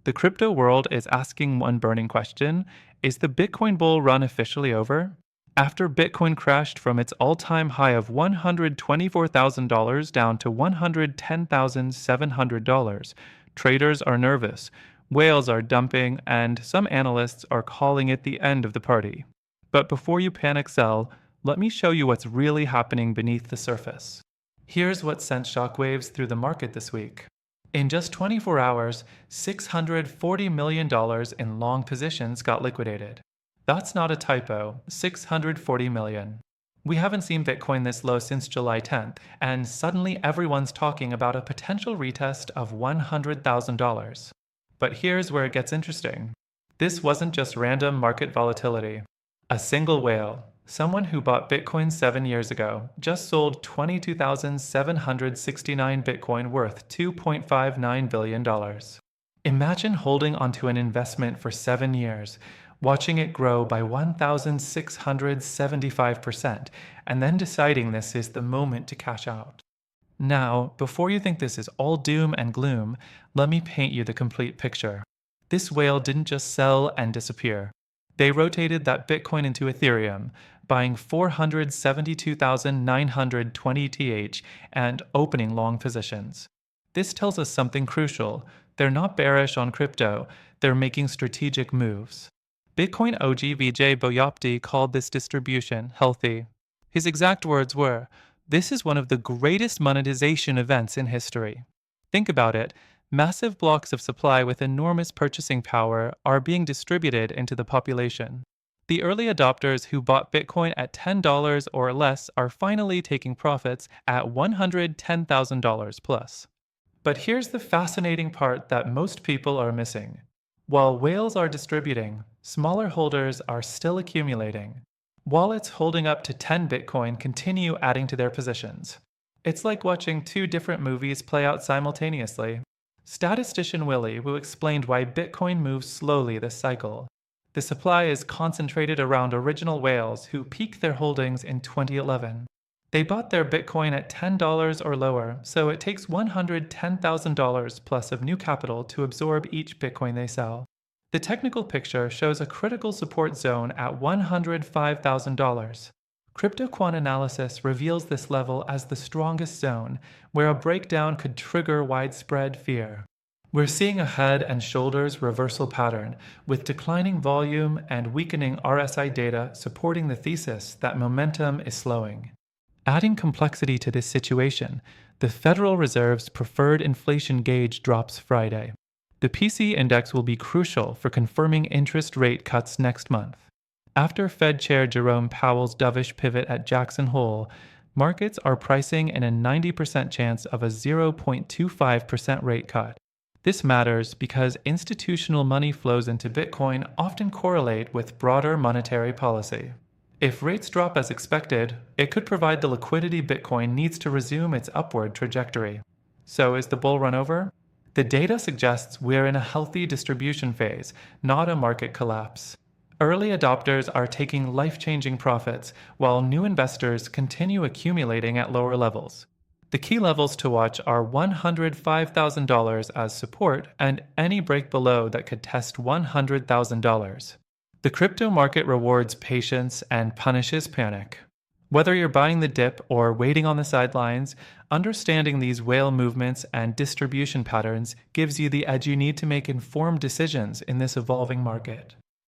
The crypto world is asking one burning question: is the Bitcoin bull run officially over? After Bitcoin crashed from its all time high of $124,000 down to $110,700, traders are nervous, whales are dumping, and some analysts are calling it the end of the party. But before you panic sell, let me show you what's really happening beneath the surface. Here's what sent shockwaves through the market this week. In just 24 hours, $640 million in long positions got liquidated. That's not a typo, $640 million. We haven't seen Bitcoin this low since July 10th, and suddenly everyone's talking about a potential retest of $100,000. But here's where it gets interesting. This wasn't just random market volatility. A single whale, someone who bought Bitcoin 7 years ago, just sold 22,769 Bitcoin worth $2.59 billion. Imagine holding onto an investment for 7 years, watching it grow by 1,675%, and then deciding this is the moment to cash out. Now, before you think this is all doom and gloom, let me paint you the complete picture. This whale didn't just sell and disappear. They rotated that Bitcoin into Ethereum, buying 472,920 ETH and opening long positions. This tells us something crucial. They're not bearish on crypto, they're making strategic moves. Bitcoin OG Vijay Boyapti called this distribution healthy. His exact words were, "This is one of the greatest monetization events in history." Think about it. Massive blocks of supply with enormous purchasing power are being distributed into the population. The early adopters who bought Bitcoin at $10 or less are finally taking profits at $110,000 plus. But here's the fascinating part that most people are missing. While whales are distributing, smaller holders are still accumulating. Wallets holding up to 10 Bitcoin continue adding to their positions. It's like watching two different movies play out simultaneously. Statistician Willie Wu explained why Bitcoin moves slowly this cycle. The supply is concentrated around original whales who peaked their holdings in 2011. They bought their Bitcoin at $10 or lower, so it takes $110,000 plus of new capital to absorb each Bitcoin they sell. The technical picture shows a critical support zone at $105,000. CryptoQuant analysis reveals this level as the strongest zone, where a breakdown could trigger widespread fear. We're seeing a head and shoulders reversal pattern, with declining volume and weakening RSI data supporting the thesis that momentum is slowing. Adding complexity to this situation, the Federal Reserve's preferred inflation gauge drops Friday. The PC index will be crucial for confirming interest rate cuts next month. After Fed Chair Jerome Powell's dovish pivot at Jackson Hole, markets are pricing in a 90% chance of a 0.25% rate cut. This matters because institutional money flows into Bitcoin often correlate with broader monetary policy. If rates drop as expected, it could provide the liquidity Bitcoin needs to resume its upward trajectory. So is the bull run over? The data suggests we're in a healthy distribution phase, not a market collapse. Early adopters are taking life-changing profits, while new investors continue accumulating at lower levels. The key levels to watch are $105,000 as support and any break below that could test $100,000. The crypto market rewards patience and punishes panic. Whether you're buying the dip or waiting on the sidelines, understanding these whale movements and distribution patterns gives you the edge you need to make informed decisions in this evolving market.